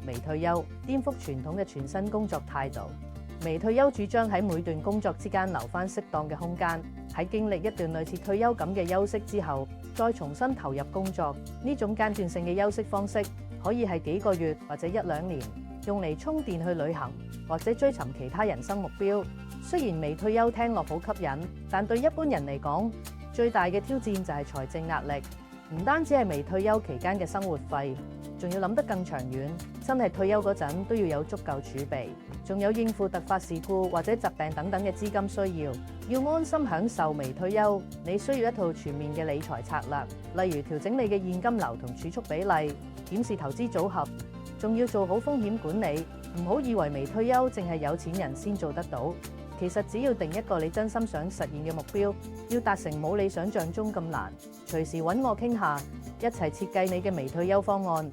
微退休，顛覆傳統嘅全新工作態度。微退休主張喺每段工作之間留返適當嘅空間，喺經歷一段類似退休咁嘅休息之後，再重新投入工作。呢種間斷性嘅休息方式可以係幾個月或者1-2年，用嚟充電去旅行或者追尋其他人生目標。雖然微退休聽落好吸引，但對一般人嚟講，最大嘅挑戰就係財政壓力。唔單止係微退休期間嘅生活費，仲要諗得更長遠，真係退休嗰陣都要有足夠儲備，仲有應付突發事故或者疾病等等嘅資金需要。要安心享受微退休，你需要一套全面嘅理財策略，例如調整你嘅現金流同儲蓄比例，檢視投資組合，仲要做好風險管理。唔好以為微退休淨係有錢人先做得到。其實只要定一個你真心想實現嘅目標，要達成冇你想象中咁難。隨時揾我傾下，一齊設計你嘅微退休方案。